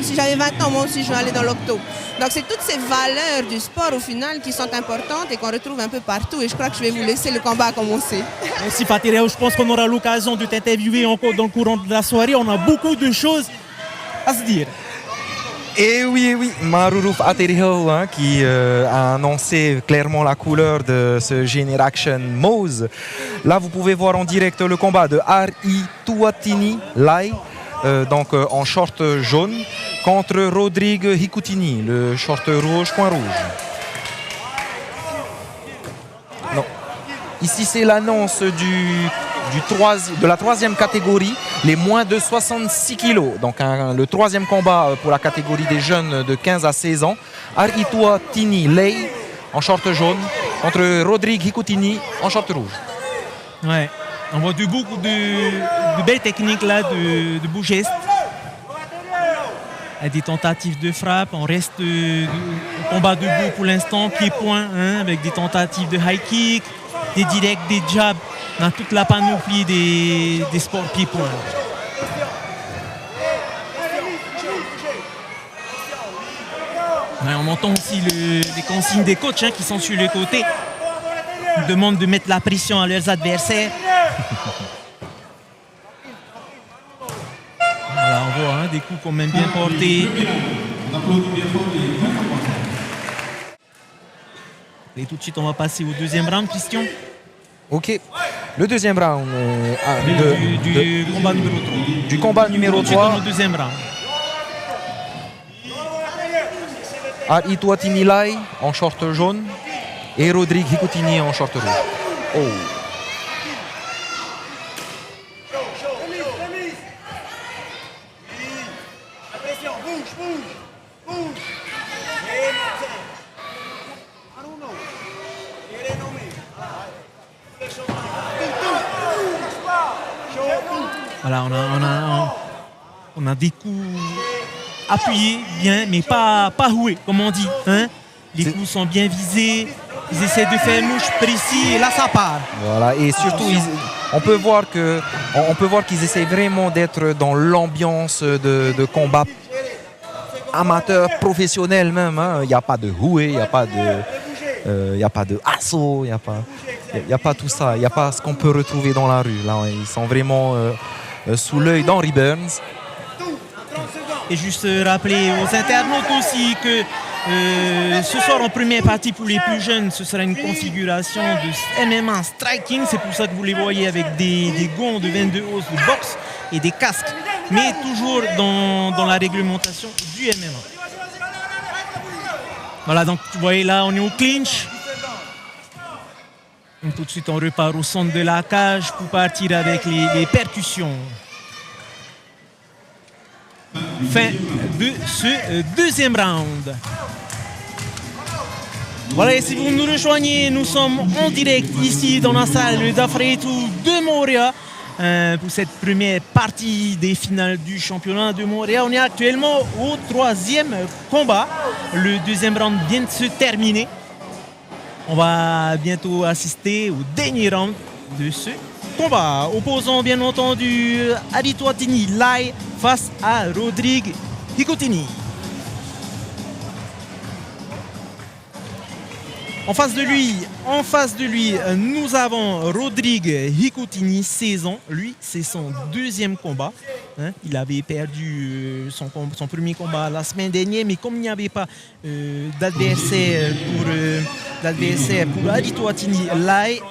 exemple, si j'avais 20 ans, moi aussi, je vais aller dans l'octo. Donc, c'est toutes ces valeurs du sport, au final, qui sont importantes et qu'on retrouve un peu partout. Et je crois que je vais vous laisser le combat commencer. Merci Fatireo, je pense qu'on aura l'occasion de t'interviewer encore dans le courant de la soirée. On a beaucoup de choses à se dire. Et oui, Marourouf Ateriho qui a annoncé clairement la couleur de ce Generation Mose. Là, vous pouvez voir en direct le combat de Ari Tuatini Lai, donc en short jaune, contre Rodrigue Hikoutini, le short rouge, coin rouge. Non. Ici, c'est l'annonce de la troisième catégorie, les moins de 66 kilos. Donc le troisième combat pour la catégorie des jeunes de 15 à 16 ans. Aritua Tini Lei en short jaune contre Rodrigue Hikoutini en short rouge. Ouais, on voit beaucoup de belles techniques là, de beaux gestes. Des tentatives de frappe, on reste au combat debout pour l'instant, pied-point, avec des tentatives de high kick, des directs, des jabs, dans toute la panoplie des sports pied-point. Ouais, on entend aussi les consignes des coachs qui sont sur le côté. Ils demandent de mettre la pression à leurs adversaires. Voilà, on voit des coups quand même bien portés. Et tout de suite, on va passer au deuxième round, Christian. Ok, le deuxième round du combat numéro 3. Du combat numéro 3. Dans le deuxième round. Ari Tuatini Lai en short jaune et Rodrigue Hikoutini en short rouge. Oh. Voilà, on a des coups appuyés bien, mais pas roués, comme on dit. Les coups sont bien visés, ils essaient de faire mouche précis et là ça part. Voilà, et surtout on peut voir qu'ils essaient vraiment d'être dans l'ambiance de combat amateur, professionnel même. Il n'y a pas de roué, il n'y a pas de assaut, il n'y a pas tout ça, il n'y a pas ce qu'on peut retrouver dans la rue. Là, ils sont vraiment sous l'œil d'Henry Burns. Et juste rappeler aux internautes aussi que ce soir en première partie pour les plus jeunes, ce sera une configuration de MMA striking. C'est pour ça que vous les voyez avec des gants de 22 os de boxe et des casques, mais toujours dans la réglementation du MMA. Voilà, donc vous voyez là, on est au clinch. Et tout de suite, on repart au centre de la cage pour partir avec les percussions. Fin de ce deuxième round. Voilà, et si vous nous rejoignez, nous sommes en direct ici dans la salle d'Afretou de Montréal pour cette première partie des finales du championnat de Montréal. On est actuellement au troisième combat. Le deuxième round vient de se terminer. On va bientôt assister au dernier round de ce combat. Opposant bien entendu Ari Tuatini Lai face à Rodrigue Hikoutini. En face de lui, nous avons Rodrigue Hikoutini, 16 ans. Lui, c'est son deuxième combat. Il avait perdu son premier combat la semaine dernière, mais comme il n'y avait pas d'adversaire pour Ari Tuatini Lai,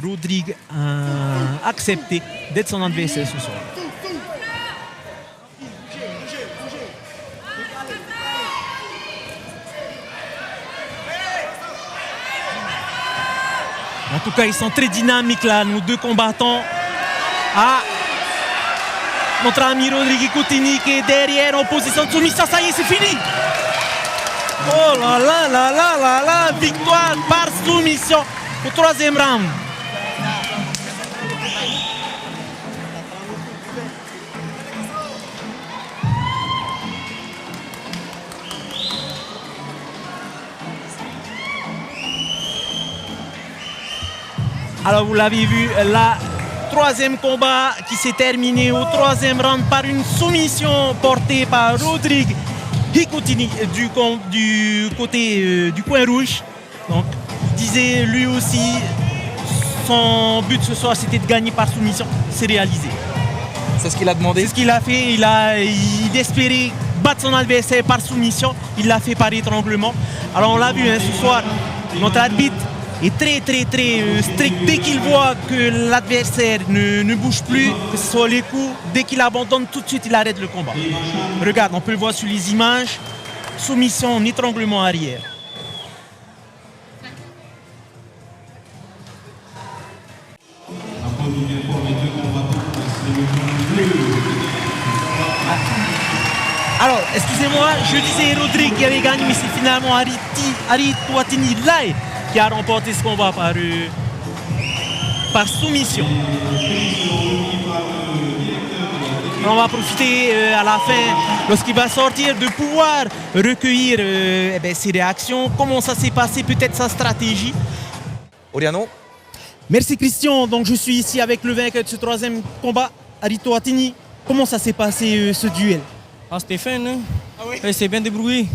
Rodrigue a accepté d'être son adversaire ce soir. En tout cas, ils sont très dynamiques là, nos deux combattants. Notre ami Rodrigue Hikoutini qui est derrière en position de soumission. Ça y est, c'est fini. Oh là là là là là là. Victoire par soumission au troisième round. Alors vous l'avez vu là, troisième combat qui s'est terminé au troisième round par une soumission portée par Rodrigue Hikutini du côté du coin rouge. Donc, il disait lui aussi, son but ce soir c'était de gagner par soumission. C'est réalisé. C'est ce qu'il a demandé. C'est ce qu'il a fait. Il espérait battre son adversaire par soumission. Il l'a fait par étranglement. Alors on l'a vu ce soir, notre arbitre est très strict. Dès qu'il voit que l'adversaire ne bouge plus, que ce soit les coups, dès qu'il abandonne, tout de suite il arrête le combat. Regarde, on peut le voir sur les images. Soumission en étranglement arrière. Alors, excusez-moi, je disais Rodrigue qui avait gagné, mais c'est finalement Ari Touatini Lai qui a remporté ce combat par soumission. Alors, on va profiter à la fin, lorsqu'il va sortir, de pouvoir recueillir ses réactions. Comment ça s'est passé, peut-être sa stratégie. Oriano. Merci Christian, donc je suis ici avec le vainqueur de ce troisième combat, Ari Touatini. Comment ça s'est passé ce duel? Stéphane, hein? Ah oui? Il s'est bien débrouillé.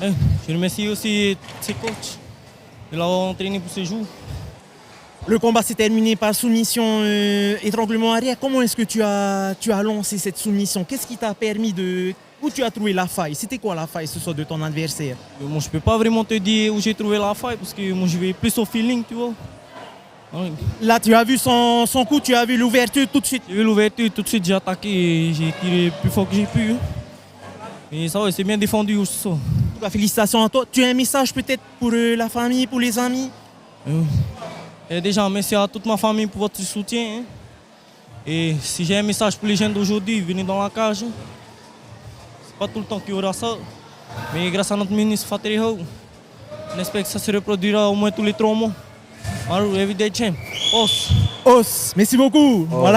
Je remercie aussi ses coachs de l'avoir entraîné pour ce jour. Le combat s'est terminé par soumission étranglement arrière. Comment est-ce que tu as lancé cette soumission? Qu'est-ce qui t'a permis où tu as trouvé la faille? C'était quoi la faille ce soir de ton adversaire? Moi, je ne peux pas vraiment te dire où j'ai trouvé la faille parce que moi je vais plus au feeling, tu vois. Oui. Là, tu as vu son coup, tu as vu l'ouverture tout de suite. J'ai vu l'ouverture, tout de suite j'ai attaqué et j'ai tiré plus fort que j'ai pu. Et ça, c'est bien défendu aussi. Félicitations à toi. Tu as un message peut-être pour la famille, pour les amis? Et déjà, merci à toute ma famille pour votre soutien. Hein. Et si j'ai un message pour les jeunes d'aujourd'hui, venez dans la cage. C'est pas tout le temps qu'il y aura ça. Mais grâce à notre ministre Fateri Ho, on espère que ça se reproduira au moins tous les 3 mois. Maru, everyday champ. Os. Merci beaucoup. Voilà.